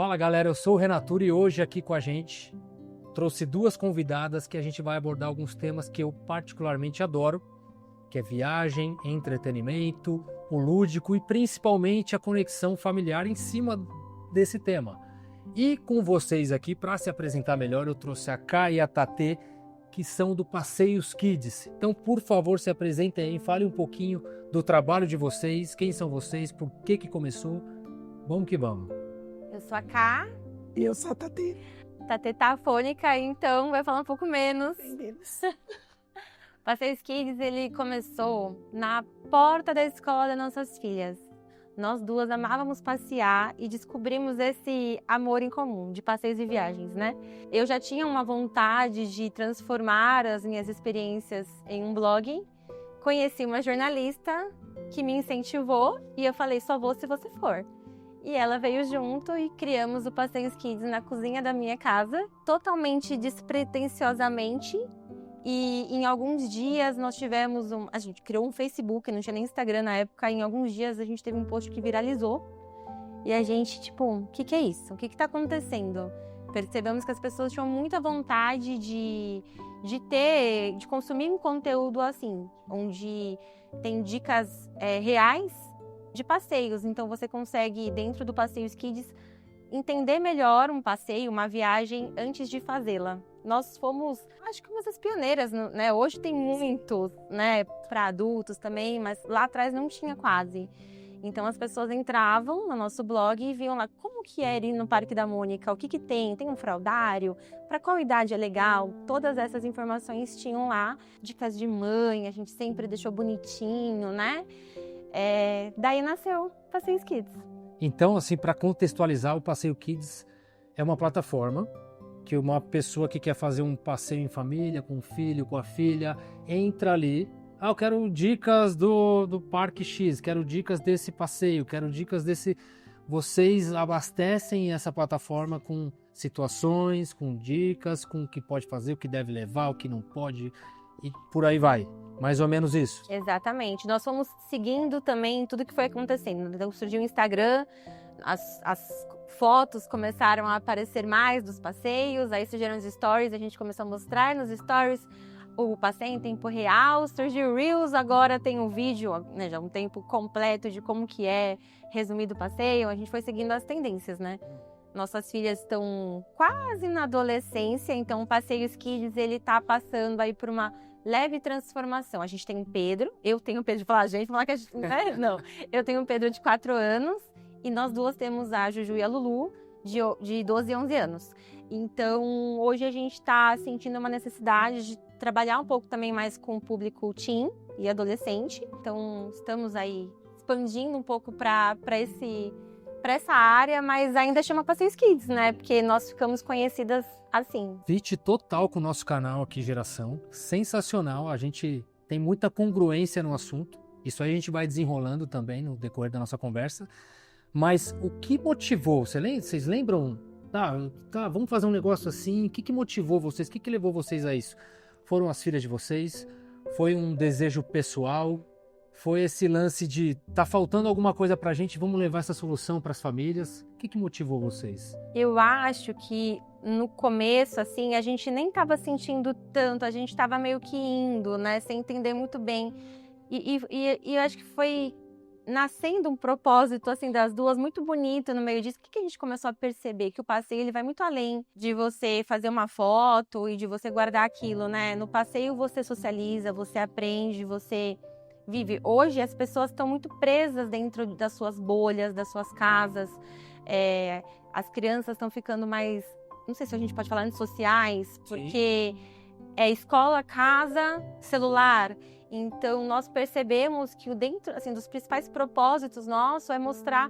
Fala galera, eu sou o Renato e hoje aqui com a gente trouxe duas convidadas que a gente vai abordar alguns temas que eu particularmente adoro, que é viagem, entretenimento, o lúdico e principalmente a conexão familiar em cima desse tema. E com vocês aqui, para se apresentar melhor, eu trouxe a Ká e a Tatê, que são do Passeios Kids. Então, por favor, se apresentem aí, fale um pouquinho do trabalho de vocês, quem são vocês, por que começou. Vamos que vamos. Eu sou a Ká. E eu sou a Tatê. Tatê tá afônica, então vai falar um pouco menos. Bem menos. Passeios Kids, ele começou na porta da escola das nossas filhas. Nós duas amávamos passear e descobrimos esse amor em comum de passeios e viagens, né? Eu já tinha uma vontade de transformar as minhas experiências em um blog. Conheci uma jornalista que me incentivou e eu falei, só vou se você for. E ela veio junto e criamos o Passeios Kids na cozinha da minha casa, totalmente despretensiosamente. E em alguns dias nós tivemos a gente criou um Facebook, não tinha nem Instagram na época, e em alguns dias a gente teve um post que viralizou. E a gente, tipo, o que é isso? O que tá acontecendo? Percebemos que as pessoas tinham muita vontade de consumir um conteúdo assim, onde tem dicas reais de passeios. Então você consegue, dentro do Passeios Kids, entender melhor um passeio, uma viagem, antes de fazê-la. Nós fomos, acho que umas das pioneiras, né? Hoje tem muitos, né, para adultos também, mas lá atrás não tinha quase. Então as pessoas entravam no nosso blog e viam lá como que é ir no Parque da Mônica, o que tem, tem um fraldário, para qual idade é legal, todas essas informações tinham lá, dicas de mãe, a gente sempre deixou bonitinho, né? Daí nasceu Passeios Kids. Então, assim, para contextualizar, o Passeio Kids é uma plataforma que uma pessoa que quer fazer um passeio em família, com o filho, com a filha, entra ali. Eu quero dicas do Parque X, quero dicas desse passeio, quero dicas desse... Vocês abastecem essa plataforma com situações, com dicas, com o que pode fazer, o que deve levar, o que não pode, e por aí vai. Mais ou menos isso. Exatamente. Nós fomos seguindo também tudo que foi acontecendo. Então surgiu o Instagram, as fotos começaram a aparecer mais dos passeios, aí surgiram os stories, a gente começou a mostrar nos stories o passeio em tempo real, surgiu o Reels, agora tem um vídeo, né, já um tempo completo de como que é resumido o passeio, a gente foi seguindo as tendências, né? Nossas filhas estão quase na adolescência, então o Passeios Kids, ele tá passando aí por uma leve transformação. A gente tem o Pedro, eu tenho o Pedro de falar, gente, falar que a gente, né? Não, eu tenho o Pedro de 4 anos e nós duas temos a Juju e a Lulu de 12 e 11 anos. Então, hoje a gente está sentindo uma necessidade de trabalhar um pouco também mais com o público teen e adolescente. Então, estamos aí expandindo um pouco para essa área, mas ainda chama Passeios Kids, né? Porque nós ficamos conhecidas assim. Fit total com o nosso canal aqui, Geração. Sensacional, a gente tem muita congruência no assunto. Isso aí a gente vai desenrolando também no decorrer da nossa conversa. Mas o que motivou? Vocês lembram? Tá, vamos fazer um negócio assim. O que motivou vocês? O que levou vocês a isso? Foram as filhas de vocês? Foi um desejo pessoal? Foi esse lance de tá faltando alguma coisa pra gente, vamos levar essa solução pras famílias? O que motivou vocês? Eu acho que no começo, assim, a gente nem tava sentindo tanto, a gente tava meio que indo, né, sem entender muito bem. E eu acho que foi nascendo um propósito, assim, das duas muito bonito no meio disso. O que a gente começou a perceber? Que o passeio, ele vai muito além de você fazer uma foto e de você guardar aquilo, né? No passeio você socializa, você aprende, você vive. Hoje as pessoas estão muito presas dentro das suas bolhas, das suas casas. As crianças estão ficando mais, não sei se a gente pode falar, antissociais, porque é escola, casa, celular. Então nós percebemos que dentro, assim, dos principais propósitos nossos é mostrar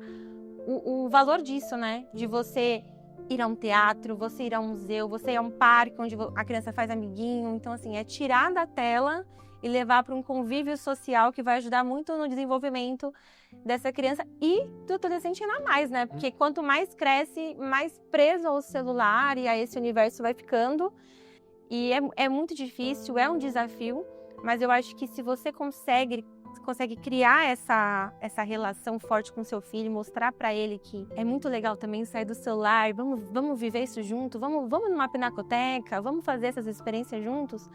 o valor disso, né? De você ir a um teatro, você ir a um museu, você ir a um parque onde a criança faz amiguinho. Então, assim, é tirar da tela e levar para um convívio social que vai ajudar muito no desenvolvimento dessa criança e do adolescente ainda mais, né? Porque quanto mais cresce, mais preso ao celular e a esse universo vai ficando. E é muito difícil, é um desafio, mas eu acho que se você consegue consegue criar essa relação forte com seu filho, mostrar para ele que é muito legal também sair do celular, vamos viver isso junto, vamos numa pinacoteca, vamos fazer essas experiências juntos,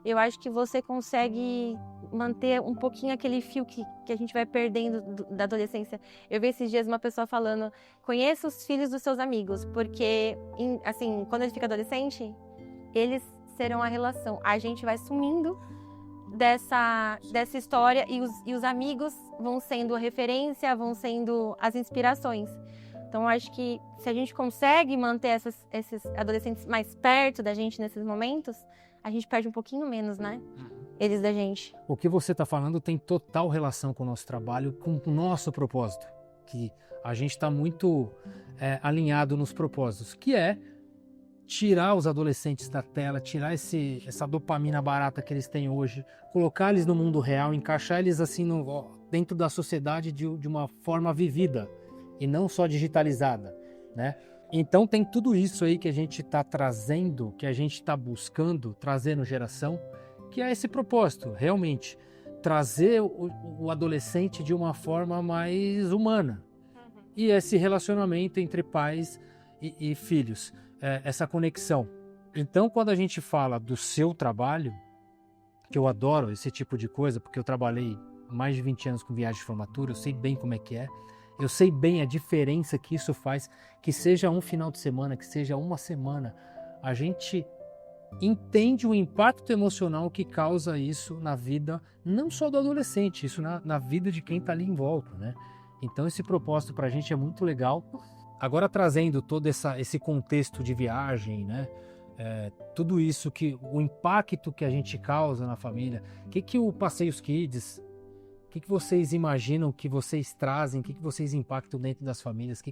eu acho que você consegue manter um pouquinho aquele fio que a gente vai perdendo da adolescência. Eu vi esses dias uma pessoa falando, conheça os filhos dos seus amigos, porque, assim, quando ele fica adolescente, eles serão a relação. A gente vai sumindo dessa história e os amigos vão sendo a referência, vão sendo as inspirações. Então, eu acho que se a gente consegue manter esses adolescentes mais perto da gente nesses momentos, a gente perde um pouquinho menos, né? Eles da gente. O que você está falando tem total relação com o nosso trabalho, com o nosso propósito, que a gente está muito alinhado nos propósitos, que é tirar os adolescentes da tela, tirar essa dopamina barata que eles têm hoje, colocar eles no mundo real, encaixar eles assim dentro da sociedade de uma forma vivida e não só digitalizada, né? Então tem tudo isso aí que a gente está trazendo, que a gente está buscando trazer no Geração, que é esse propósito, realmente, trazer o adolescente de uma forma mais humana. E esse relacionamento entre pais e filhos, essa conexão. Então, quando a gente fala do seu trabalho, que eu adoro esse tipo de coisa, porque eu trabalhei mais de 20 anos com viagem de formatura, eu sei bem como é que é, eu sei bem a diferença que isso faz, que seja um final de semana, que seja uma semana, a gente entende o impacto emocional que causa isso na vida, não só do adolescente, isso na vida de quem está ali em volta, né? Então esse propósito para a gente é muito legal. Agora trazendo todo esse contexto de viagem, né? Tudo isso, o impacto que a gente causa na família, o que o Passeios Kids, o que vocês imaginam que vocês trazem, o que vocês impactam dentro das famílias,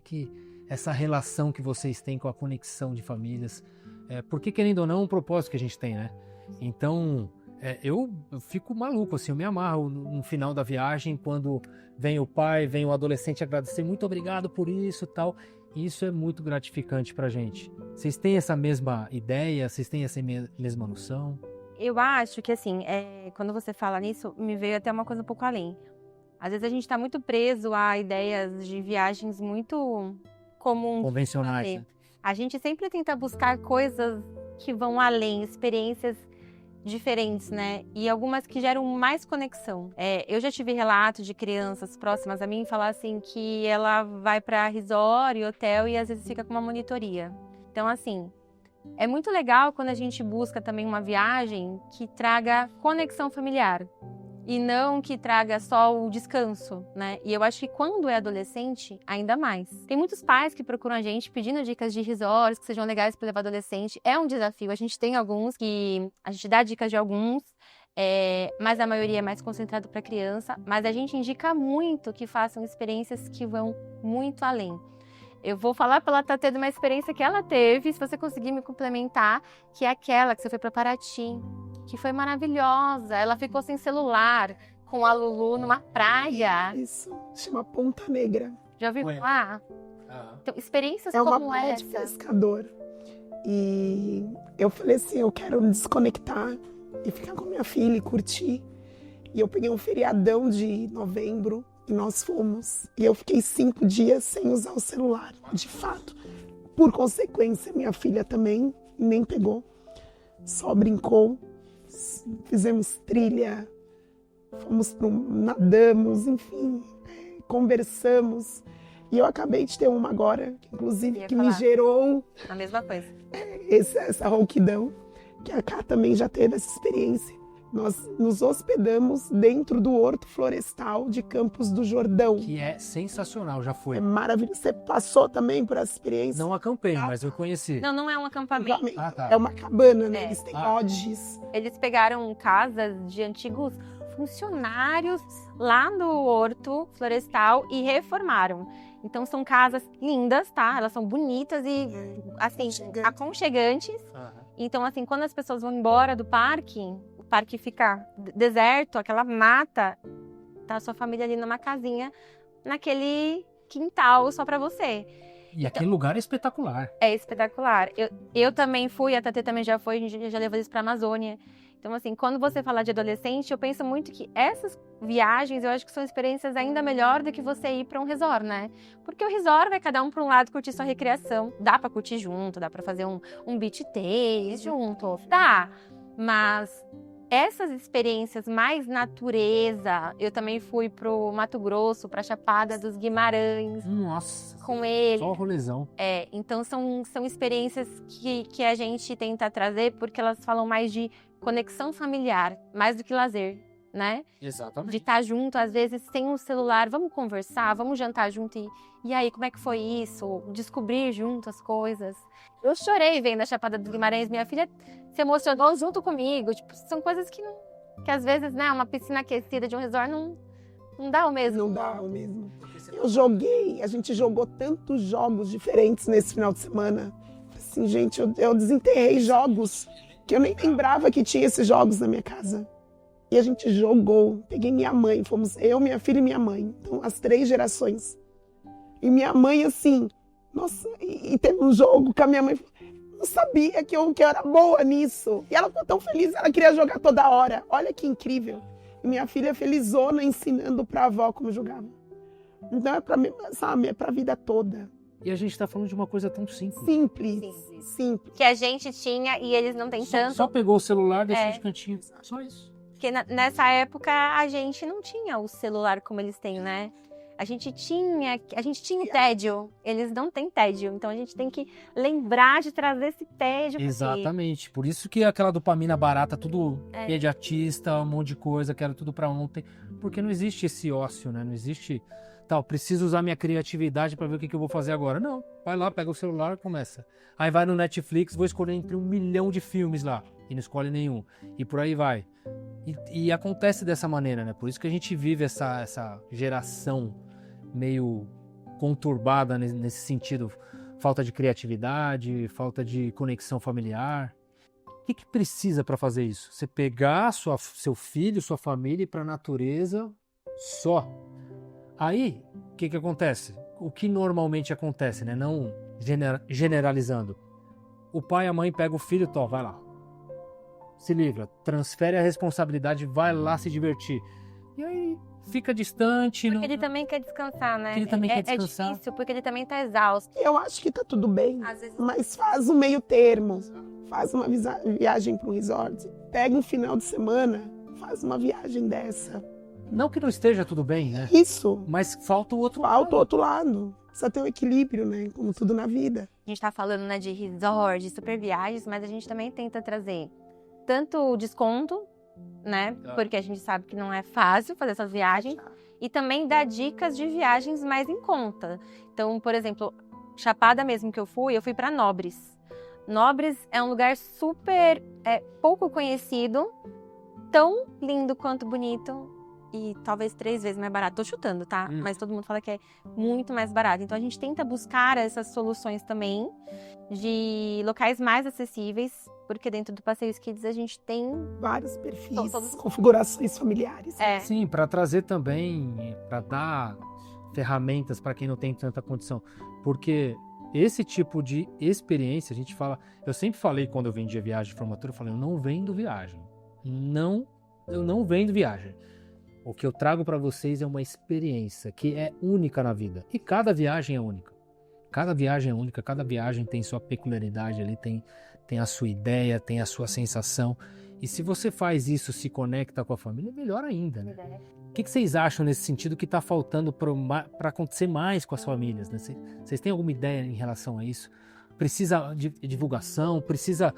essa relação que vocês têm com a conexão de famílias, porque querendo ou não é um propósito que a gente tem, né? Então eu fico maluco, assim, eu me amarro no final da viagem, quando vem o pai, vem o adolescente agradecer, muito obrigado por isso e tal, e isso é muito gratificante pra gente. Vocês têm essa mesma ideia, vocês têm essa mesma noção? Eu acho que, assim, quando você fala nisso, me veio até uma coisa um pouco além. Às vezes a gente está muito preso a ideias de viagens muito comuns. Convencionais, né? A gente sempre tenta buscar coisas que vão além, experiências diferentes, né? E algumas que geram mais conexão. Eu já tive relatos de crianças próximas a mim falar assim que ela vai para resort e hotel e às vezes fica com uma monitoria. Então, assim, é muito legal quando a gente busca também uma viagem que traga conexão familiar e não que traga só o descanso, né? E eu acho que quando é adolescente, ainda mais. Tem muitos pais que procuram a gente pedindo dicas de resorts que sejam legais para levar adolescente. É um desafio. A gente tem alguns que a gente dá dicas de alguns, mas a maioria é mais concentrado para criança. Mas a gente indica muito que façam experiências que vão muito além. Eu vou falar para ela estar tendo uma experiência que ela teve, se você conseguir me complementar, que é aquela que você foi para Paraty, que foi maravilhosa. Ela ficou sem celular, com a Lulu numa praia. Isso, chama Ponta Negra. Já ouviu falar? Então, experiências como essa. É como uma praia de essa. pescador. E eu falei assim, eu quero me desconectar e ficar com minha filha e curtir. E eu peguei um feriadão de novembro. E nós fomos. E eu fiquei 5 dias sem usar o celular, de fato. Por consequência, minha filha também nem pegou. Só brincou. Fizemos trilha. Nadamos, enfim. Conversamos. E eu acabei de ter uma agora, inclusive, que me gerou... A mesma coisa. Essa rouquidão. Que a Cá também já teve essa experiência. Nós nos hospedamos dentro do Horto Florestal de Campos do Jordão. Que é sensacional, já foi. É maravilhoso. Você passou também por essa experiência? Não acampei, mas eu conheci. Não é um acampamento. Tá. É uma cabana, né? Eles têm lodges. Eles pegaram casas de antigos funcionários lá no Horto Florestal e reformaram. Então são casas lindas, tá? Elas são bonitas e, assim, aconchegantes. Então, assim, quando as pessoas vão embora do parque... O parque fica deserto, aquela mata, tá a sua família ali numa casinha, naquele quintal só pra você. E aquele lugar é espetacular. É espetacular. Eu também fui, a Tatê também já foi, a gente já levou eles pra Amazônia. Então, assim, quando você fala de adolescente, eu penso muito que essas viagens, eu acho que são experiências ainda melhor do que você ir para um resort, né? Porque o resort vai cada um para um lado curtir sua recreação. Dá para curtir junto, dá para fazer um beach tênis junto, dá. Mas essas experiências mais natureza, eu também fui pro Mato Grosso, pra Chapada dos Guimarães. Nossa, com ele. Só rolezão. Então são experiências que a gente tenta trazer porque elas falam mais de conexão familiar, mais do que lazer, né? Exatamente. De estar junto, às vezes, sem um celular, vamos conversar, vamos jantar junto e aí, como é que foi isso? Descobrir junto as coisas. Eu chorei vendo a Chapada dos Guimarães, minha filha se emocionou junto comigo. Tipo, são coisas que às vezes, né, uma piscina aquecida de um resort não dá o mesmo. Não dá o mesmo. A gente jogou tantos jogos diferentes nesse final de semana. Assim, gente, eu desenterrei jogos que eu nem lembrava que tinha esses jogos na minha casa. E a gente jogou. Peguei minha mãe, fomos eu, minha filha e minha mãe. Então, as 3 gerações. E minha mãe, assim, nossa, e teve um jogo com a minha mãe. Não sabia que eu era boa nisso. E ela ficou tão feliz, ela queria jogar toda hora. Olha que incrível. E minha filha felizona ensinando pra avó como jogava. Então é pra mim, sabe, é pra vida toda. E a gente tá falando de uma coisa tão simples. Simples. Que a gente tinha e eles não têm tanto. Só pegou o celular, deixou de cantinho. Só isso. Porque nessa época a gente não tinha o celular como eles têm, né? A gente tinha tédio, eles não têm tédio, então a gente tem que lembrar de trazer esse tédio. Exatamente, por isso que aquela dopamina barata, tudo imediatista, um monte de coisa, quero tudo pra ontem, porque não existe esse ócio, né? Não existe, preciso usar minha criatividade pra ver o que eu vou fazer agora. Não, vai lá, pega o celular e começa. Aí vai no Netflix, vou escolher entre 1 milhão de filmes lá, e não escolhe nenhum, e por aí vai. E acontece dessa maneira, né? Por isso que a gente vive essa geração meio conturbada nesse sentido. Falta de criatividade, falta de conexão familiar. O que precisa para fazer isso? Você pegar seu filho, sua família e ir para a natureza só. Aí, o que acontece? O que normalmente acontece, né? Não generalizando. O pai e a mãe pegam o filho, vai lá. Se livra, transfere a responsabilidade, vai lá se divertir. E aí fica distante. Porque ele também quer descansar, né? Ele também quer descansar. É difícil, porque ele também tá exausto. Eu acho que tá tudo bem, Às vezes... mas faz um meio termo. Faz uma viagem para um resort. Pega um final de semana, faz uma viagem dessa. Não que não esteja tudo bem, né? Isso. Mas falta o outro lado. Falta o outro lado. Precisa ter um equilíbrio, né? Como tudo na vida. A gente tá falando, né, de resort, de super viagens, mas a gente também tenta trazer tanto desconto, né? Porque a gente sabe que não é fácil fazer essas viagens. E também dar dicas de viagens mais em conta. Então, por exemplo, Chapada mesmo que eu fui para Nobres. Nobres é um lugar super pouco conhecido, tão lindo quanto bonito e talvez 3 vezes mais barato. Tô chutando, tá? Mas todo mundo fala que é muito mais barato. Então a gente tenta buscar essas soluções também de locais mais acessíveis, porque dentro do Passeios Kids a gente tem vários perfis, configurações familiares. Sim, para trazer também, para dar ferramentas para quem não tem tanta condição. Porque esse tipo de experiência, a gente fala... Eu sempre falei quando eu vendia viagem de formatura, eu falei, eu não vendo viagem. Eu não vendo viagem. O que eu trago para vocês é uma experiência que é única na vida. E cada viagem é única. Cada viagem é única, cada viagem tem sua peculiaridade ali, tem a sua ideia, tem a sua sensação. E se você faz isso, se conecta com a família, melhor ainda, né? O que vocês acham nesse sentido que está faltando para acontecer mais com as famílias, né? Vocês têm alguma ideia em relação a isso? Precisa de divulgação? Precisa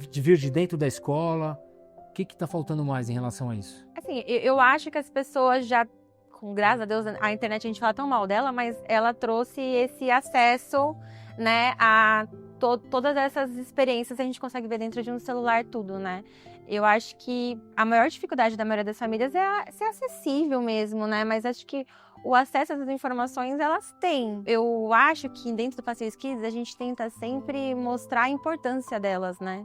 de vir de dentro da escola? O que está faltando mais em relação a isso? Assim, eu acho que as pessoas já, com graças a Deus, a internet a gente fala tão mal dela, mas ela trouxe esse acesso, né, a todas essas experiências a gente consegue ver dentro de um celular tudo, né? Eu acho que a maior dificuldade da maioria das famílias é ser acessível mesmo, né? Mas acho que o acesso a essas informações, elas têm. Eu acho que dentro do Passeios Kids a gente tenta sempre mostrar a importância delas, né?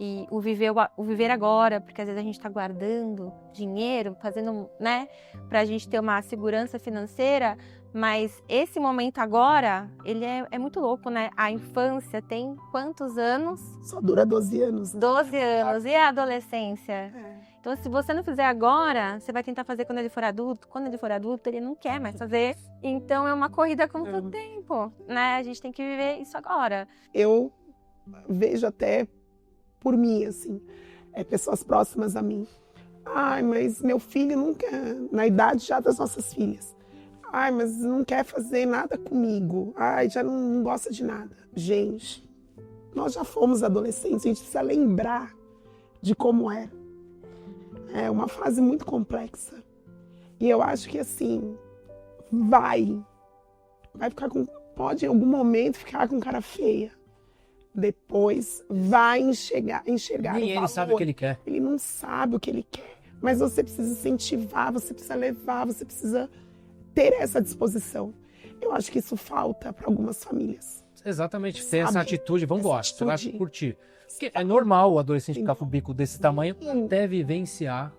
E o viver agora, porque às vezes a gente está guardando dinheiro, fazendo, né, para a gente ter uma segurança financeira, Mas esse momento agora, ele é muito louco, né? A infância tem quantos anos? Só dura 12 anos. 12 anos. E a adolescência? É. Então, se você não fizer agora, você vai tentar fazer quando ele for adulto. Quando ele for adulto, ele não quer mais fazer. Então, é uma corrida contra o tempo, né? A gente tem que viver isso agora. Eu vejo até por mim, assim, pessoas próximas a mim. Ai, mas meu filho nunca, na idade já das nossas filhas. Ai, mas não quer fazer nada comigo. Ai, já não gosta de nada. Gente, nós já fomos adolescentes, a gente precisa lembrar de como era. É uma fase muito complexa. E eu acho que, assim, vai ficar pode em algum momento ficar com cara feia. Depois vai enxergar Nem ele sabe o que ele quer. Ele não sabe o que ele quer. Mas você precisa incentivar, você precisa levar, você precisa ter essa disposição. Eu acho que isso falta para algumas famílias. Exatamente, ter essa atitude, vamos embora, você vai atitude. curtir. Porque é normal o adolescente ficar com o bico desse tamanho até vivenciar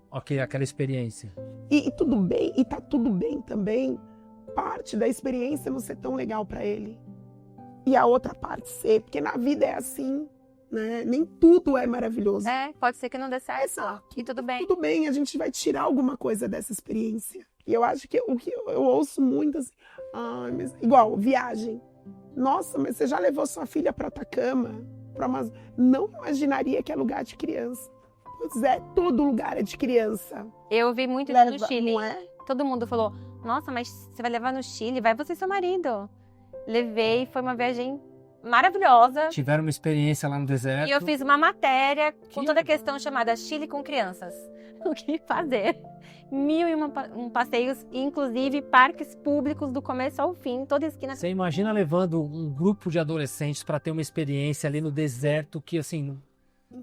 aquela experiência. E tudo bem, e tá tudo bem também, parte da experiência não ser tão legal para ele. E a outra parte ser, porque na vida é assim, né? Nem tudo é maravilhoso. Pode ser que não dê certo. Exato. E tudo bem. Tudo bem, a gente vai tirar alguma coisa dessa experiência. E eu acho que o que eu ouço muito assim, mas, igual, viagem. Nossa, mas você já levou sua filha para Atacama? Não imaginaria que é lugar de criança. Pois é, todo lugar é de criança. Eu vi muito isso no Chile. Não é? Todo mundo falou, nossa, mas você vai levar no Chile? Vai você e seu marido. Levei, foi uma viagem maravilhosa. Tiveram uma experiência lá no deserto. E eu fiz uma matéria com toda a questão chamada Chile com crianças. O que fazer? 1001 passeios, inclusive parques públicos do começo ao fim, toda esquina. Você imagina levando um grupo de adolescentes para ter uma experiência ali no deserto que, assim,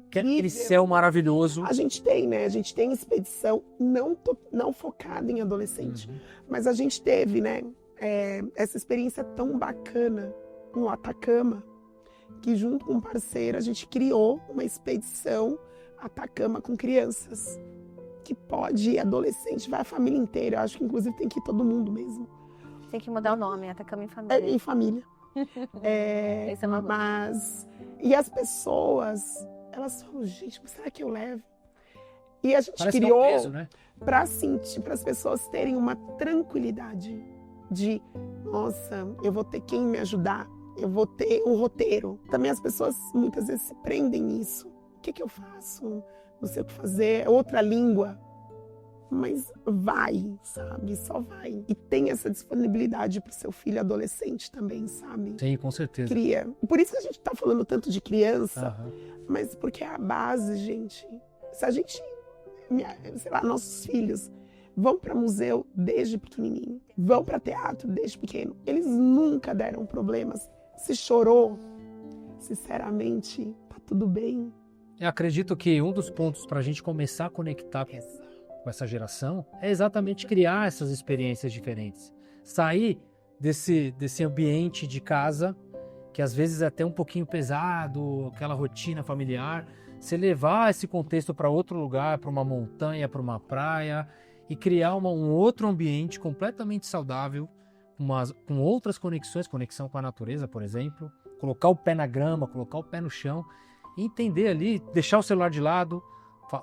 aquele céu maravilhoso. A gente tem, né? A gente tem expedição não focada em adolescente. Mas a gente teve, né? Essa experiência tão bacana no Atacama, que junto com um parceiro a gente criou uma expedição Atacama com crianças, que pode ir adolescente, vai a família inteira. Eu acho que inclusive tem que ir todo mundo mesmo. Tem que mudar o nome, Atacama em família. Em família. Esse é uma boa. E as pessoas, elas falam, gente, mas será que eu levo? E a gente Parece criou que é um peso, né? para as pessoas terem uma tranquilidade de, nossa, eu vou ter quem me ajudar, eu vou ter um roteiro. Também as pessoas muitas vezes se prendem nisso. O que eu faço? Não sei o que fazer, é outra língua. Mas vai, sabe? Só vai. E tem essa disponibilidade para o seu filho adolescente também, sabe? Sim, com certeza. Cria. Por isso que a gente está falando tanto de criança, mas porque é a base, gente. Se a gente, sei lá, nossos filhos vão para museu desde pequenininho, vão para teatro desde pequeno, eles nunca deram problemas. Se chorou, sinceramente, tá tudo bem. Eu acredito que um dos pontos para a gente começar a conectar com essa geração é exatamente criar essas experiências diferentes. Sair desse ambiente de casa, que às vezes é até um pouquinho pesado, aquela rotina familiar, você levar esse contexto para outro lugar, para uma montanha, para uma praia, e criar um outro ambiente completamente saudável, com outras conexões, conexão com a natureza, por exemplo, colocar o pé na grama, colocar o pé no chão, e entender ali, deixar o celular de lado,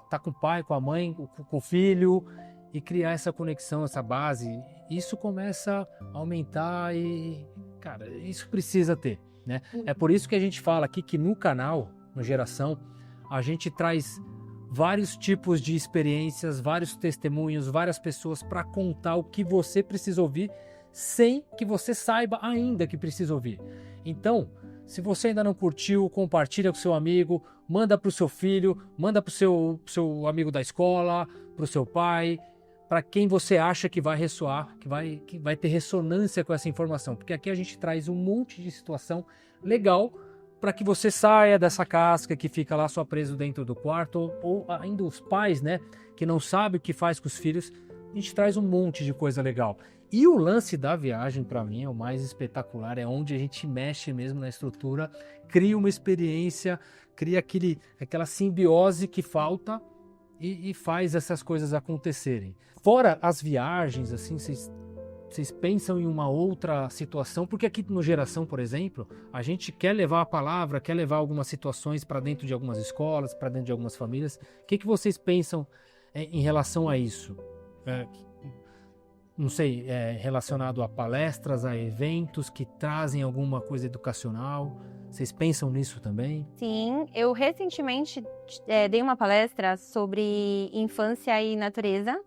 tá com o pai, com a mãe, com o filho, e criar essa conexão, essa base. Isso começa a aumentar e, cara, isso precisa ter, né? É por isso que a gente fala aqui que no canal, no Geração, a gente traz vários tipos de experiências, vários testemunhos, várias pessoas para contar o que você precisa ouvir, sem que você saiba ainda que precisa ouvir. Então, se você ainda não curtiu, compartilha com seu amigo, manda para o seu filho, manda para o seu amigo da escola, para o seu pai, para quem você acha que vai ressoar, que vai ter ressonância com essa informação. Porque aqui a gente traz um monte de situação legal para que você saia dessa casca que fica lá só preso dentro do quarto, ou ainda os pais, né, que não sabem o que faz com os filhos. A gente traz um monte de coisa legal. E o lance da viagem, para mim, é o mais espetacular, é onde a gente mexe mesmo na estrutura, cria uma experiência, cria aquela simbiose que falta e faz essas coisas acontecerem. Fora as viagens, assim, vocês vocês pensam em uma outra situação? Porque aqui no Geração, por exemplo, a gente quer levar a palavra, quer levar algumas situações para dentro de algumas escolas, para dentro de algumas famílias. O que vocês pensam em relação a isso? Não sei, relacionado a palestras, a eventos que trazem alguma coisa educacional. Vocês pensam nisso também? Sim, eu recentemente dei uma palestra sobre infância e natureza,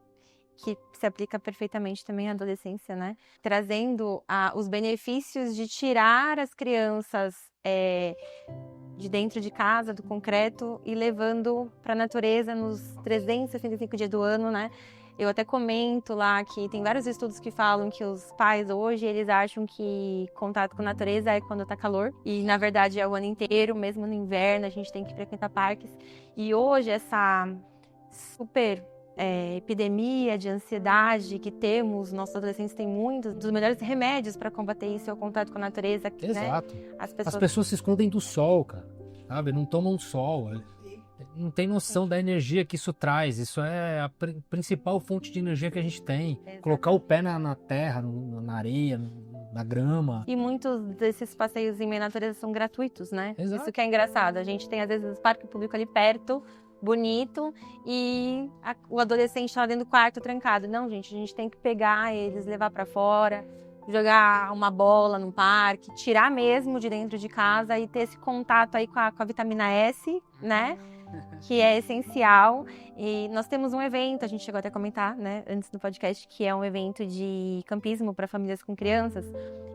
que se aplica perfeitamente também à adolescência, né? Trazendo os benefícios de tirar as crianças de dentro de casa, do concreto, e levando para a natureza nos 365 dias do ano, né? Eu até comento lá que tem vários estudos que falam que os pais hoje, eles acham que contato com a natureza é quando tá calor. E, na verdade, é o ano inteiro, mesmo no inverno, a gente tem que frequentar parques. E hoje, essa super epidemia de ansiedade que temos, nossos adolescentes têm muitos, dos melhores remédios para combater isso é o contato com a natureza. Exato. Né? As pessoas se escondem do sol, cara. Sabe? Não tomam sol. Não tem noção da energia que isso traz. Isso é a principal fonte de energia que a gente tem. Exatamente. Colocar o pé na terra, na areia, na grama. E muitos desses passeios em meio à natureza são gratuitos, né? Exato. Isso que é engraçado. A gente tem, às vezes, o parque público ali perto, bonito, e o adolescente está dentro do quarto trancado. Não, gente, a gente tem que pegar eles, levar para fora, jogar uma bola no parque, tirar mesmo de dentro de casa e ter esse contato aí com a vitamina S, né? Que é essencial. E nós temos um evento, a gente chegou até a comentar, né, antes do podcast, que é um evento de campismo para famílias com crianças.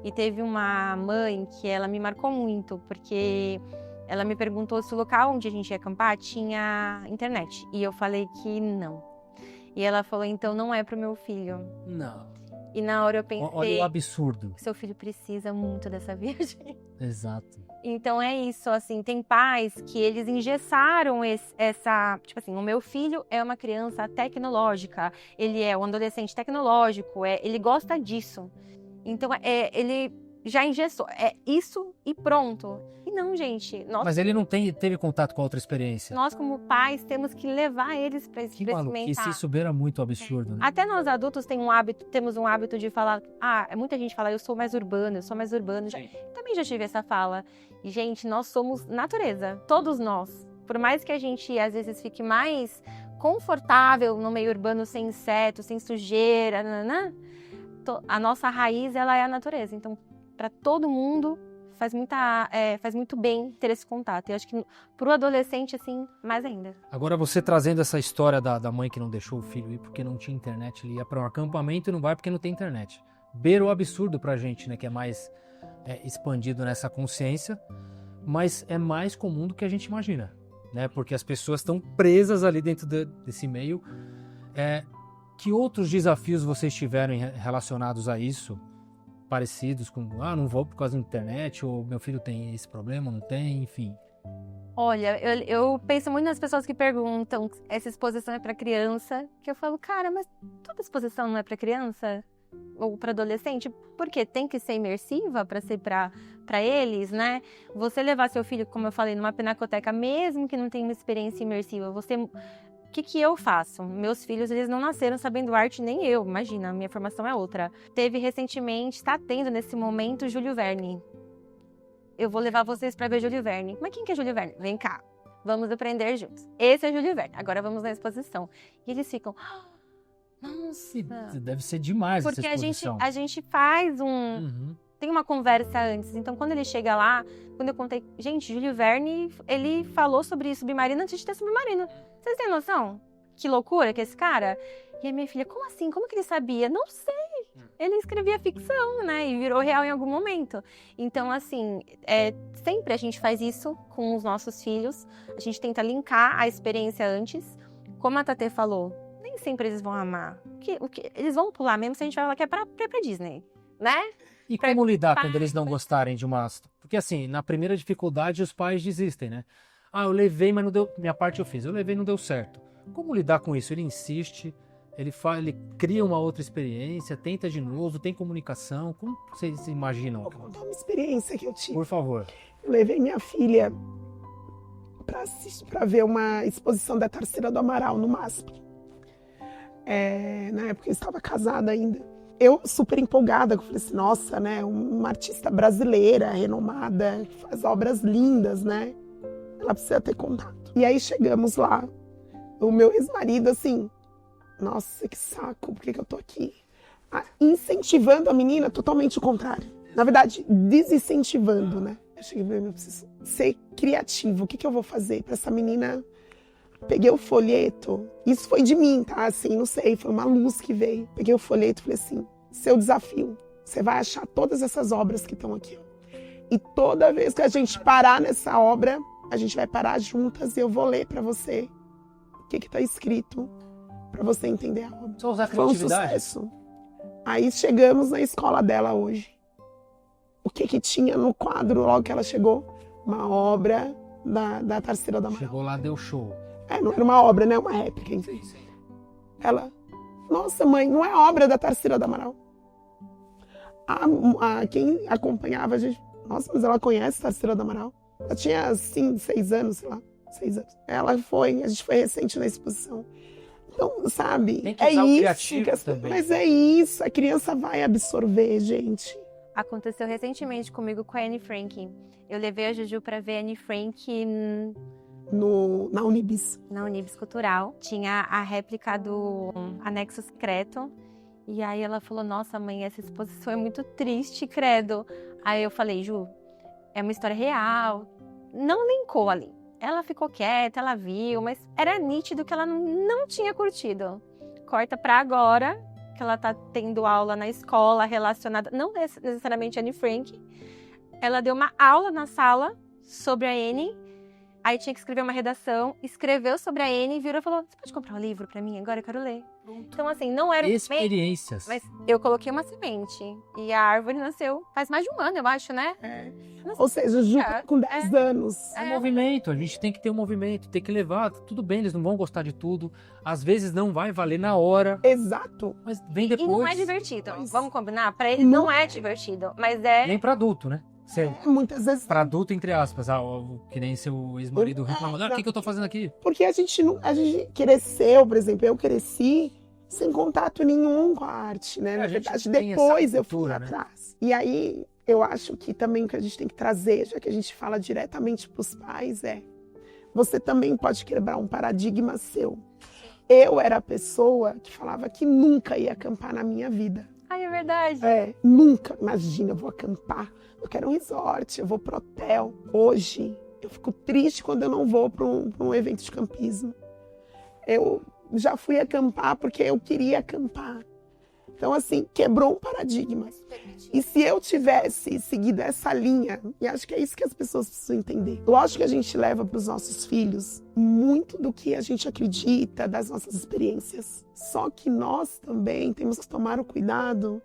E teve uma mãe que ela me marcou muito, porque ela me perguntou se o local onde a gente ia acampar tinha internet. E eu falei que não. E ela falou, então não é pro meu filho. Não. E na hora eu pensei... Olha o absurdo. Seu filho precisa muito dessa viagem. Exato. Então é isso, assim, tem pais que eles engessaram tipo assim, o meu filho é uma criança tecnológica, ele é um adolescente tecnológico, ele gosta disso. Então ele já engessou, é isso e pronto. E não, gente. Mas ele não teve contato com a outra experiência. Nós, como pais, temos que levar eles para experimentar. Isso beira muito absurdo, né? Até nós adultos temos um hábito de falar, muita gente fala, eu sou mais urbano. Também já tive essa fala. E, gente, nós somos natureza, todos nós. Por mais que a gente, às vezes, fique mais confortável no meio urbano, sem insetos, sem sujeira, a nossa raiz, ela é a natureza. Então, para todo mundo, faz muito bem ter esse contato. E eu acho que pro adolescente, assim, mais ainda. Agora, você trazendo essa história da mãe que não deixou o filho ir porque não tinha internet, ele ia para um acampamento e não vai porque não tem internet. Beira o absurdo pra gente, né, que é mais expandido nessa consciência, mas é mais comum do que a gente imagina, né, porque as pessoas estão presas ali dentro desse meio. Que outros desafios vocês tiveram relacionados a isso? Parecidos com, não vou por causa da internet, ou meu filho tem esse problema, não tem, enfim. Olha, eu penso muito nas pessoas que perguntam, essa exposição é para criança, que eu falo, cara, mas toda exposição não é para criança? Ou para adolescente? Porque tem que ser imersiva para ser para eles, né? Você levar seu filho, como eu falei, numa pinacoteca, mesmo que não tenha uma experiência imersiva, o que eu faço? Meus filhos, eles não nasceram sabendo arte, nem eu, imagina, a minha formação é outra. Teve recentemente, está tendo nesse momento, Júlio Verne. Eu vou levar vocês para ver Júlio Verne. Mas quem que é Júlio Verne? Vem cá, vamos aprender juntos. Esse é Júlio Verne, agora vamos na exposição. E eles ficam, nossa... Deve ser demais essa exposição. Porque a gente faz tem uma conversa antes. Então, quando ele chega lá, quando eu contei... Gente, Júlio Verne, ele falou sobre submarino antes de ter submarino. Vocês têm noção? Que loucura que esse cara... E a minha filha, como assim? Como que ele sabia? Não sei. Ele escrevia ficção, né? E virou real em algum momento. Então, assim, sempre a gente faz isso com os nossos filhos. A gente tenta linkar a experiência antes. Como a Tatê falou, nem sempre eles vão amar. Eles vão pular mesmo se a gente vai falar que é pra Disney, né? E como lidar quando eles não gostarem de uma... Porque assim, na primeira dificuldade os pais desistem, né? Eu levei, mas não deu... Minha parte eu fiz. Eu levei, não deu certo. Como lidar com isso? Ele insiste, ele cria uma outra experiência, tenta de novo, tem comunicação. Como vocês imaginam? Vou contar uma experiência que eu tive. Por favor. Eu levei minha filha para ver uma exposição da Tarsila do Amaral, no MASP. Na época eu estava casada ainda. eu super empolgada, eu falei assim, nossa, né, uma artista brasileira, renomada, que faz obras lindas, né? Ela precisa ter contato. E aí chegamos lá, o meu ex-marido, assim, nossa, que saco, por que eu tô aqui? Incentivando a menina, totalmente o contrário. Na verdade, desincentivando, né? Eu cheguei e falei, eu preciso ser criativo, o que eu vou fazer para essa menina? Peguei o folheto, isso foi de mim, tá? Assim, não sei, foi uma luz que veio. Peguei o folheto e falei assim, seu desafio, você vai achar todas essas obras que estão aqui. E toda vez que a gente parar nessa obra, a gente vai parar juntas e eu vou ler para você o que está escrito, para você entender a obra. Só usar Foi um criatividade. sucesso. Aí chegamos na escola dela hoje. O que tinha no quadro logo que ela chegou? Uma obra da Tarsila do Amaral. Chegou lá, deu show. Não era uma obra, né? Uma réplica. Enfim. Ela, nossa mãe, não é obra da Tarsila do Amaral. Quem acompanhava a gente, nossa, mas ela conhece Tarsila do Amaral? Ela tinha, assim, 6 anos, sei lá, 6 anos. A gente foi recente na exposição. Então, sabe, Tem que usar o isso criativo também. Mas é isso, a criança vai absorver, gente. Aconteceu recentemente comigo com a Anne Frank. Eu levei a Juju pra ver a Anne Frank Na Unibis. na Unibis Cultural. Tinha a réplica do Anexo Secreto. E aí ela falou, nossa mãe, essa exposição é muito triste, credo. Aí eu falei, Ju, é uma história real. Não linkou ali. Ela ficou quieta, ela viu, mas era nítido que ela não tinha curtido. Corta pra agora, que ela tá tendo aula na escola relacionada, não necessariamente a Anne Frank. Ela deu uma aula na sala sobre a Anne. Aí tinha que escrever uma redação, escreveu sobre a Anne, virou e falou, você pode comprar um livro pra mim? Agora eu quero ler. Então, assim, não era Experiências. mas eu coloquei uma semente. E a árvore nasceu faz mais de 1 ano, eu acho, né? Ou seja, Ju tá com 10 anos. É movimento, a gente tem que ter um movimento, tem que levar, tudo bem, eles não vão gostar de tudo, às vezes não vai valer na hora, Exato. mas vem E depois. não é divertido. Pois. Vamos combinar? Pra ele não é divertido, mas é... Nem pra adulto, né? Muitas vezes. Pra adulto, entre aspas, que nem seu ex-marido reclamando, o que eu tô fazendo aqui? Porque a gente cresceu, por exemplo, eu cresci sem contato nenhum com a arte, né? A Na gente verdade, tem depois essa eu fui cultura, né? atrás. E aí, eu acho que também o que a gente tem que trazer, já que a gente fala diretamente pros pais, você também pode quebrar um paradigma seu. Eu era a pessoa que falava que nunca ia acampar na minha vida. Ai, é verdade. Nunca. Imagina, eu vou acampar, eu quero um resort, eu vou pro hotel. Hoje, eu fico triste quando eu não vou para um evento de campismo. Eu já fui acampar porque eu queria acampar. Então, assim, quebrou um paradigma. E se eu tivesse seguido essa linha, e acho que é isso que as pessoas precisam entender. Lógico que a gente leva para os nossos filhos muito do que a gente acredita, das nossas experiências. Só que nós também temos que tomar o cuidado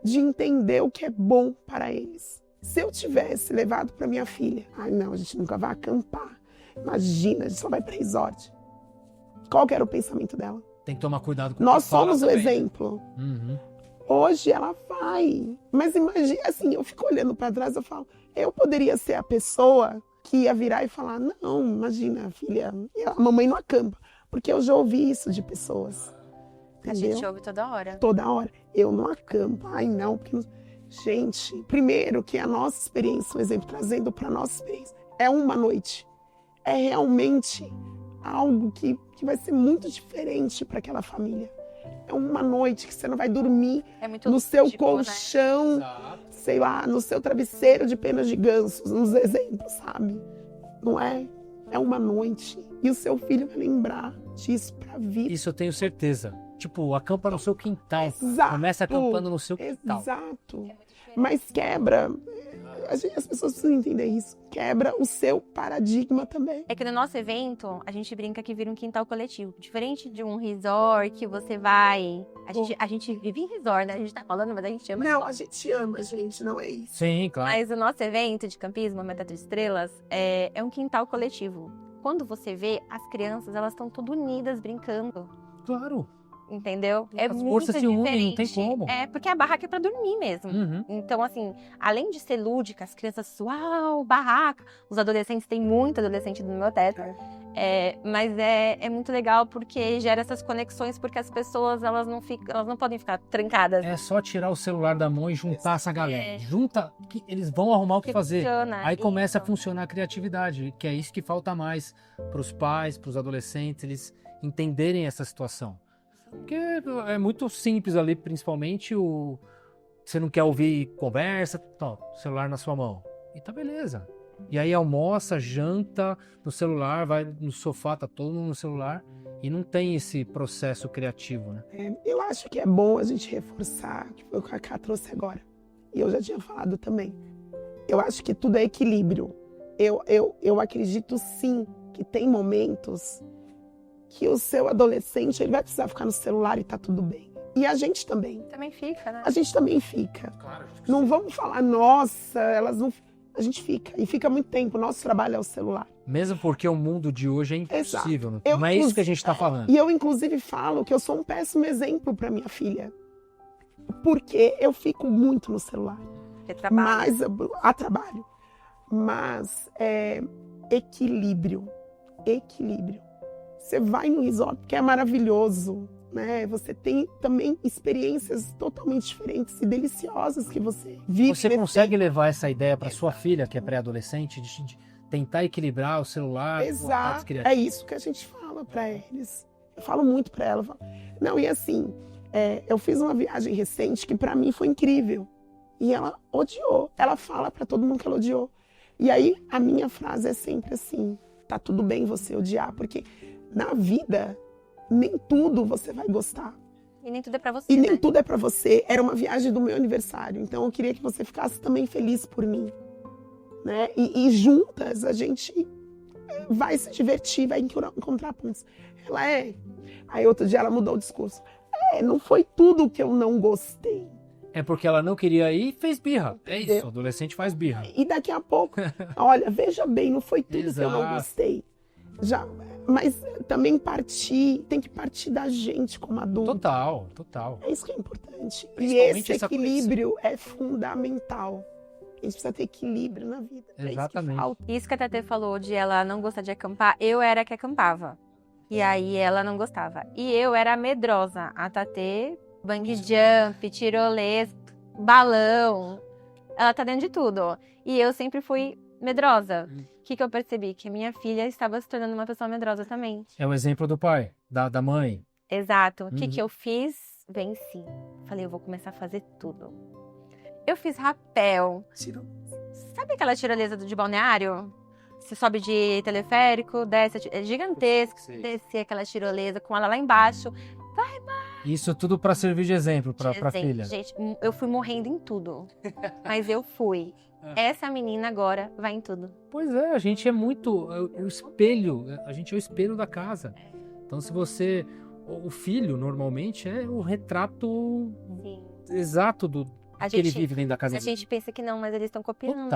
de entender o que é bom para eles. Se eu tivesse levado para minha filha, não, a gente nunca vai acampar. Imagina, a gente só vai para resort. Qual que era o pensamento dela? Tem que tomar cuidado com Nós o que fala somos o também. exemplo. Uhum. Hoje ela vai. Mas imagina, assim, eu fico olhando para trás, eu falo, eu poderia ser a pessoa que ia virar e falar, não, imagina, filha, a mamãe não acampa. Porque eu já ouvi isso de pessoas. A Entendeu? gente ouve toda hora. Toda hora. Eu não acampo. Ai, não, porque... Gente, primeiro que a nossa experiência, um exemplo, trazendo para a nossa experiência, é uma noite. É realmente algo que vai ser muito diferente para aquela família. É uma noite que você não vai dormir É muito no seu lúdico, né? colchão, Exato. sei lá, no seu travesseiro de penas de gansos, nos exemplos, sabe? Não é? É uma noite. E o seu filho vai lembrar disso pra vida. Isso eu tenho certeza. Tipo, acampa no seu quintal. Exato. Começa acampando no seu quintal. Exato. Mas quebra. As pessoas precisam entender isso. Quebra o seu paradigma também. É que no nosso evento, a gente brinca que vira um quintal coletivo. Diferente de um resort que você vai... A gente vive em resort, né? A gente tá falando, mas a gente ama. Não, a gente ama, gente, não é isso. Sim, claro. Mas o nosso evento de campismo, Meta de Estrelas, é um quintal coletivo. Quando você vê, as crianças, elas estão todas unidas, brincando. Claro. entendeu? É As muito forças se unem, não tem diferente. como. É, porque a barraca é pra dormir mesmo. Uhum. Então, assim, além de ser lúdica, as crianças, uau, barraca. Os adolescentes, tem muito adolescente no meu teto. Mas é muito legal porque gera essas conexões, porque as pessoas, elas não podem ficar trancadas. É só tirar o celular da mão e juntar essa galera. Junta, que eles vão arrumar o que fazer. Funciona, Aí começa a isso. funcionar a criatividade, que é isso que falta mais para os pais, para os adolescentes, eles entenderem essa situação. Porque é muito simples ali, principalmente você não quer ouvir conversa, tá, celular na sua mão. E tá beleza. E aí almoça, janta no celular, vai no sofá, tá todo mundo no celular e não tem esse processo criativo, né? Eu acho que é bom a gente reforçar, que foi o que a Ká trouxe agora. E eu já tinha falado também. Eu acho que tudo é equilíbrio. Eu acredito sim que tem momentos que o seu adolescente ele vai precisar ficar no celular e tá tudo bem. E a gente também. Também fica, né? A gente também fica. Claro, Não vamos falar, nossa, elas não... A gente fica. E fica muito tempo. O nosso trabalho é o celular. Mesmo porque o mundo de hoje é impossível. Não, não é isso que a gente está falando. E eu, inclusive, falo que eu sou um péssimo exemplo para minha filha. Porque eu fico muito no celular. Porque trabalho. A trabalho. Mas equilíbrio. Equilíbrio. Você vai no resort, que é maravilhoso. Né? Você tem também experiências totalmente diferentes e deliciosas que você vive. Você consegue levar essa ideia para sua filha, que é pré-adolescente, de tentar equilibrar o celular? Exato. É isso que a gente fala para eles. Eu falo muito para ela. Não, e assim, eu fiz uma viagem recente que para mim foi incrível. E ela odiou. Ela fala para todo mundo que ela odiou. E aí a minha frase é sempre assim: tá tudo bem você odiar, porque na vida nem tudo você vai gostar. E nem tudo é pra você, E né? nem tudo é pra você. Era uma viagem do meu aniversário, então eu queria que você ficasse também feliz por mim. Né? E juntas a gente vai se divertir, vai encontrar pontos. Ela Aí outro dia ela mudou o discurso. Não foi tudo que eu não gostei. É porque ela não queria ir e fez birra. É isso, o adolescente faz birra. E daqui a pouco, olha, veja bem, não foi tudo que eu não gostei. Mas também tem que partir da gente como adulto. Total. É isso que é importante. E esse equilíbrio é fundamental. A gente precisa ter equilíbrio na vida. Exatamente. Isso que a Tatê falou de ela não gostar de acampar, eu era a que acampava. E aí ela não gostava. E eu era a medrosa. A Tatê, bungee jump, tirolesa, balão. Ela tá dentro de tudo. E eu sempre fui medrosa. O que eu percebi? Que a minha filha estava se tornando uma pessoa medrosa também. É o exemplo do pai, da mãe. Exato. O que eu fiz? Venci. Falei, eu vou começar a fazer tudo. Eu fiz rapel. Sabe aquela tirolesa de balneário? Você sobe de teleférico, desce, é gigantesco. Descer aquela tirolesa com ela lá embaixo. Vai, mãe! Isso tudo para servir de exemplo para filha. Gente, eu fui morrendo em tudo. Mas eu fui. Essa menina agora vai em tudo. Pois é, a gente é muito o espelho, a gente é o espelho da casa. Então se você, o filho normalmente é o retrato exato do que ele vive dentro da casa. A gente pensa que não, mas eles estão copiando.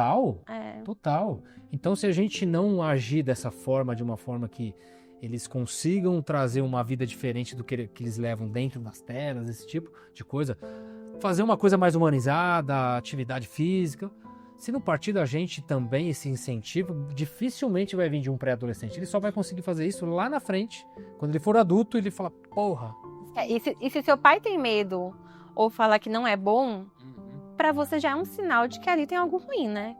Total. Então se a gente não agir dessa forma, de uma forma que eles consigam trazer uma vida diferente do que eles levam dentro das telas, esse tipo de coisa, fazer uma coisa mais humanizada, atividade física. Se não partir da gente também esse incentivo, dificilmente vai vir de um pré-adolescente. Ele só vai conseguir fazer isso lá na frente. Quando ele for adulto, ele fala, porra. E se seu pai tem medo ou fala que não é bom, pra você já é um sinal de que ali tem algo ruim, né?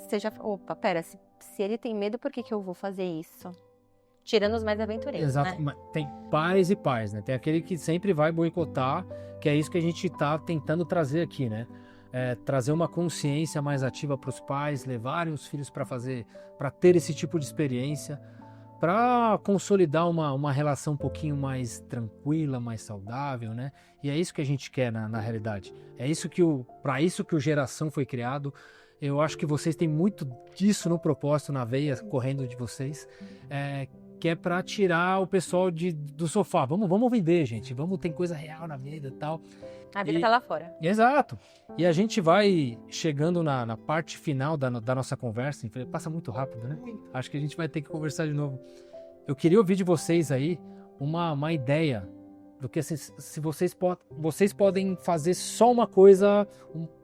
Você já, opa, pera, se ele tem medo, por que eu vou fazer isso? Tirando os mais aventureiros, Exato, né? Tem pais e pais, né? Tem aquele que sempre vai boicotar, que é isso que a gente tá tentando trazer aqui, né? Trazer uma consciência mais ativa para os pais, levarem os filhos para ter esse tipo de experiência, para consolidar uma relação um pouquinho mais tranquila, mais saudável, né? E é isso que a gente quer na realidade. É isso para isso que o Geração foi criado. Eu acho que vocês têm muito disso no propósito, na veia, correndo de vocês, que é para tirar o pessoal do sofá. Vamos vender, gente. Tem coisa real na vida e tal. A vida tá lá fora. Exato. E a gente vai chegando na parte final da nossa conversa. Passa muito rápido, né? Acho que a gente vai ter que conversar de novo. Eu queria ouvir de vocês aí uma ideia do que se vocês podem fazer só uma coisa,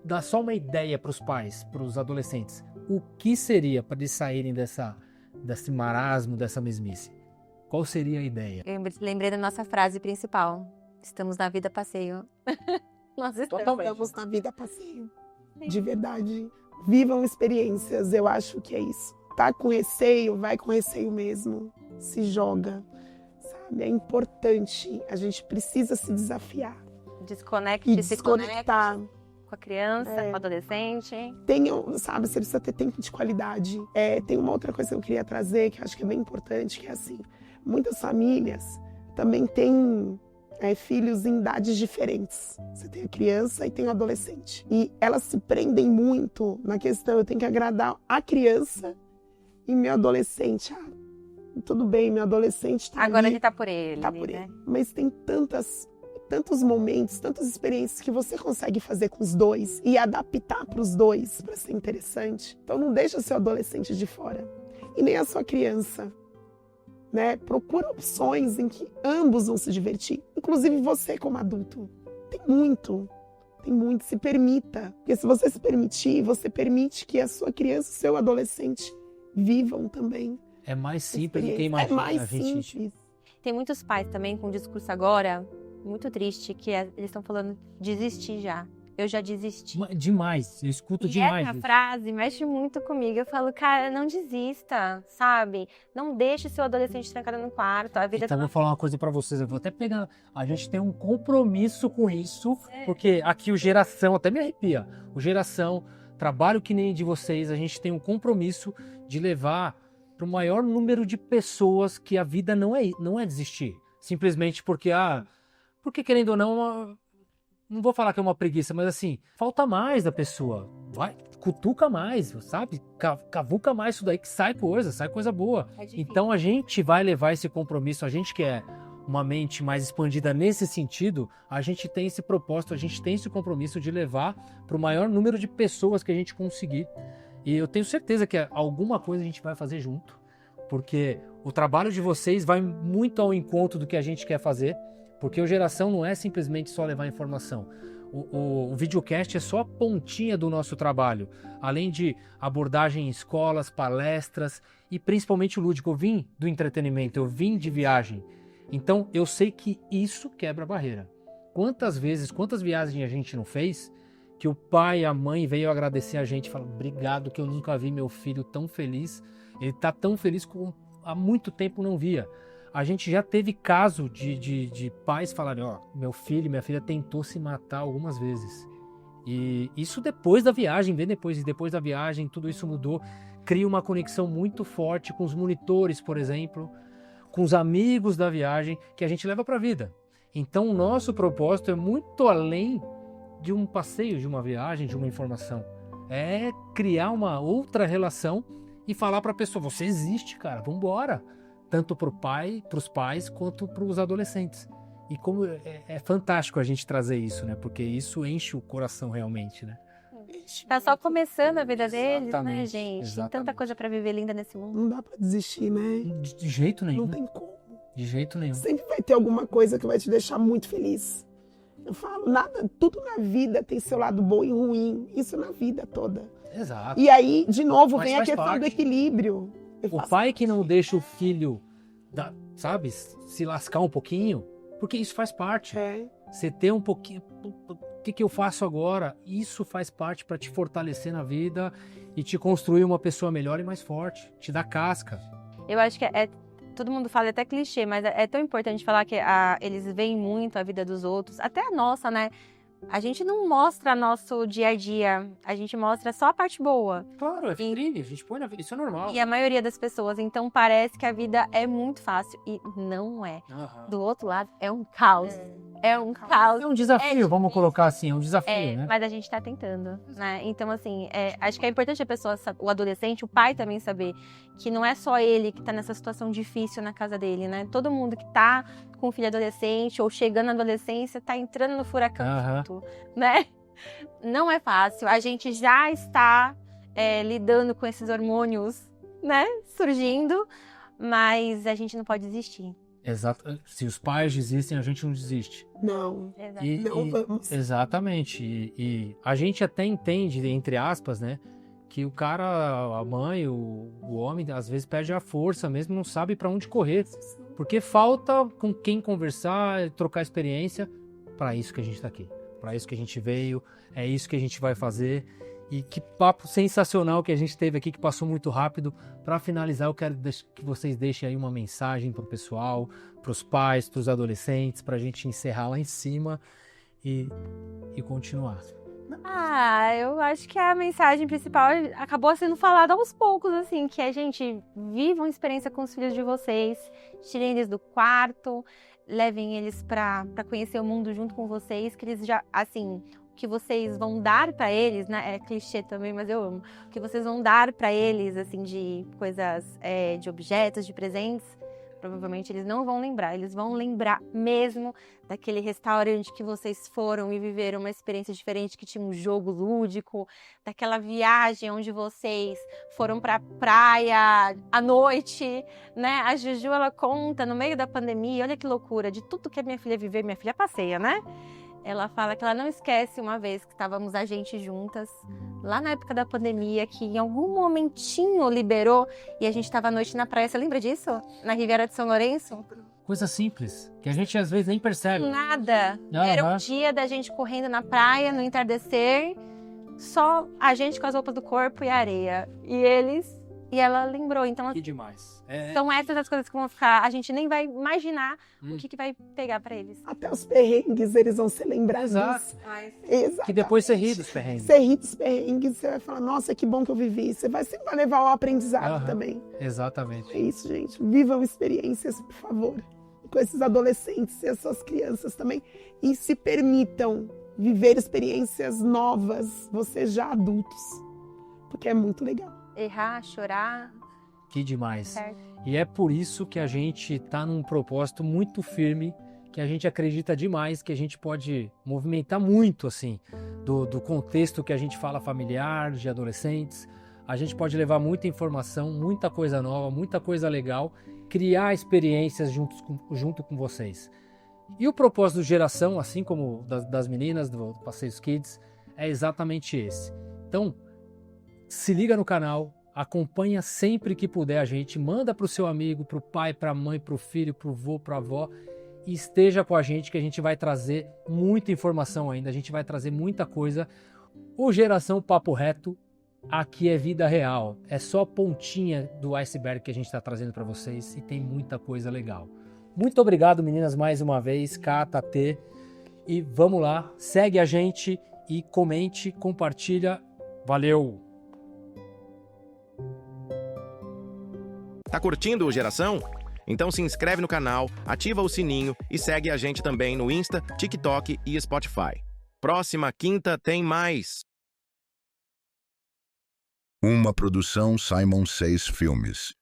dar só uma ideia para os pais, para os adolescentes. O que seria para eles saírem desse marasmo, dessa mesmice? Qual seria a ideia? Eu lembrei da nossa frase principal. Estamos na vida passeio. Nós Estamos na vida passeio. De verdade. Vivam experiências, eu acho que é isso. Tá com receio, vai com receio mesmo. Se joga. Sabe? É importante. A gente precisa se desafiar. Desconecte, E se conecte desconectar. com a criança, com o adolescente. Sabe, você precisa ter tempo de qualidade. Tem uma outra coisa que eu queria trazer, que eu acho que é bem importante, que é assim, muitas famílias também têm filhos em idades diferentes. Você tem a criança e tem o adolescente. E elas se prendem muito na questão, eu tenho que agradar a criança e meu adolescente. Tudo bem, meu adolescente tá Agora ali, ele tá por ele. tá por né? ele. Mas tem tantos momentos, tantas experiências que você consegue fazer com os dois e adaptar para os dois, para ser interessante. Então não deixa seu adolescente de fora. E nem a sua criança. Né? Procura opções em que ambos vão se divertir. Inclusive você como adulto. Tem muito. Se permita. Porque se você se permitir, você permite que a sua criança e seu adolescente vivam também. É mais simples do que imagina. É mais simples. Tem muitos pais também com um discurso agora muito triste, que eles estão falando desistir já. Eu já desisti. Demais, eu escuto E demais. essa frase mexe muito comigo. Eu falo, cara, não desista, sabe? Não deixe seu adolescente trancado no quarto. A vida Então, vou falar uma coisa pra vocês. Eu vou até pegar. A gente tem um compromisso com isso, porque aqui o Geração, até me arrepia. O Geração, trabalho que nem de vocês, a gente tem um compromisso de levar para o maior número de pessoas que a vida não é desistir. Simplesmente porque, porque querendo ou não, não vou falar que é uma preguiça, mas assim, falta mais da pessoa. Vai, cutuca mais, sabe? Cavuca mais isso daí que sai coisa boa. Então a gente vai levar esse compromisso, a gente que é uma mente mais expandida nesse sentido, a gente tem esse propósito, a gente tem esse compromisso de levar para o maior número de pessoas que a gente conseguir. E eu tenho certeza que alguma coisa a gente vai fazer junto, porque o trabalho de vocês vai muito ao encontro do que a gente quer fazer, porque o Geração não é simplesmente só levar informação. O videocast é só a pontinha do nosso trabalho, além de abordagem em escolas, palestras e principalmente o lúdico. Eu vim do entretenimento, eu vim de viagem. Então eu sei que isso quebra a barreira. Quantas viagens a gente não fez, que o pai e a mãe veio agradecer a gente, falando, obrigado, que eu nunca vi meu filho tão feliz. Ele está tão feliz como há muito tempo não via. A gente já teve caso de pais falarem, meu filho, minha filha tentou se matar algumas vezes. E isso depois da viagem, bem depois. E depois da viagem, tudo isso mudou. Cria uma conexão muito forte com os monitores, por exemplo, com os amigos da viagem, que a gente leva para a vida. Então o nosso propósito é muito além de um passeio, de uma viagem, de uma informação. É criar uma outra relação e falar para a pessoa, você existe, cara, vambora. Tanto para os pais quanto para os adolescentes. E como é fantástico a gente trazer isso, né? Porque isso enche o coração realmente, né? Tá só começando a vida deles, Exatamente, né, gente? exatamente. Tem tanta coisa para viver linda nesse mundo. Não dá pra desistir, né? De jeito nenhum. Não tem como. De jeito nenhum. Sempre vai ter alguma coisa que vai te deixar muito feliz. Eu falo, tudo na vida tem seu lado bom e ruim. Isso na vida toda. Exato. E aí, de novo, Mas vem a faz questão do parte. equilíbrio. O pai que não deixa o filho, sabe, se lascar um pouquinho, porque isso faz parte. Você ter um pouquinho, o que eu faço agora? Isso faz parte para te fortalecer na vida e te construir uma pessoa melhor e mais forte, te dá casca. Eu acho que todo mundo fala, é até clichê, mas é tão importante falar que eles veem muito a vida dos outros, até a nossa, né? A gente não mostra nosso dia a dia, a gente mostra só a parte boa. Claro, é vitrine, a gente põe na vida, isso é normal. E a maioria das pessoas, então parece que a vida é muito fácil e não é. Do outro lado, é um caos. É um caos. É um desafio, vamos colocar assim, é um desafio, né? Mas a gente tá tentando, né? Então, assim, acho que é importante a pessoa, o adolescente, o pai também saber que não é só ele que tá nessa situação difícil na casa dele, né? Todo mundo que tá com um filho adolescente ou chegando na adolescência tá entrando no furacão junto, né? Não é fácil. A gente já está lidando com esses hormônios, né? Surgindo, mas a gente não pode desistir. Exato. Se os pais desistem, a gente não desiste. Não, Exato. não vamos. Exatamente. E a gente até entende, entre aspas, né? Que o cara, a mãe, o homem, às vezes perde a força mesmo, não sabe para onde correr. Porque falta com quem conversar, trocar experiência. Para isso que a gente está aqui. Para isso que a gente veio. É isso que a gente vai fazer. E que papo sensacional que a gente teve aqui, que passou muito rápido. Para finalizar, eu quero que vocês deixem aí uma mensagem para o pessoal, para os pais, para os adolescentes, para a gente encerrar lá em cima e continuar. Eu acho que a mensagem principal acabou sendo falada aos poucos, assim, que a gente viva uma experiência com os filhos de vocês, tirem eles do quarto, levem eles para conhecer o mundo junto com vocês, que eles já, assim, o que vocês vão dar para eles, né? É clichê também, mas eu amo. O que vocês vão dar para eles, assim, de coisas, de objetos, de presentes, provavelmente eles não vão lembrar. Eles vão lembrar mesmo daquele restaurante que vocês foram e viveram uma experiência diferente, que tinha um jogo lúdico, daquela viagem onde vocês foram pra praia à noite, né? A Juju, ela conta no meio da pandemia, olha que loucura, de tudo que a minha filha viveu. Minha filha passeia, né? Ela fala que ela não esquece uma vez que estávamos a gente juntas, lá na época da pandemia, que em algum momentinho liberou e a gente estava à noite na praia. Você lembra disso? Na Riviera de São Lourenço? Coisa simples, que a gente às vezes nem percebe. Nada. Era um dia da gente correndo na praia, no entardecer, só a gente com as roupas do corpo e a areia. E eles... E ela lembrou, então... Que demais. São essas as coisas que vão ficar... A gente nem vai imaginar o que vai pegar pra eles. Até os perrengues, eles vão se lembrar disso. Exato. Que depois você ri dos perrengues. Você ri dos perrengues, você vai falar, nossa, que bom que eu vivi. Você vai sempre levar o aprendizado também. Exatamente. É isso, gente. Vivam experiências, por favor. Com esses adolescentes e essas crianças também. E se permitam viver experiências novas, vocês já adultos. Porque é muito legal. Errar, chorar. Que demais. Certo. E é por isso que a gente está num propósito muito firme, que a gente acredita demais que a gente pode movimentar muito, assim, do contexto que a gente fala familiar, de adolescentes. A gente pode levar muita informação, muita coisa nova, muita coisa legal, criar experiências junto com vocês. E o propósito do Geração, assim como das meninas do Passeios Kids, é exatamente esse. Então, se liga no canal, acompanha sempre que puder a gente, manda para o seu amigo, para o pai, para a mãe, para o filho, para o vô, para a avó, e esteja com a gente que a gente vai trazer muita informação ainda, a gente vai trazer muita coisa. O Geração Papo Reto, aqui é vida real, é só a pontinha do iceberg que a gente está trazendo para vocês e tem muita coisa legal. Muito obrigado, meninas, mais uma vez, Cata, T, e vamos lá, segue a gente e comente, compartilha, valeu! Tá curtindo o Geração? Então se inscreve no canal, ativa o sininho e segue a gente também no Insta, TikTok e Spotify. Próxima quinta tem mais! Uma produção Simon Says Filmes.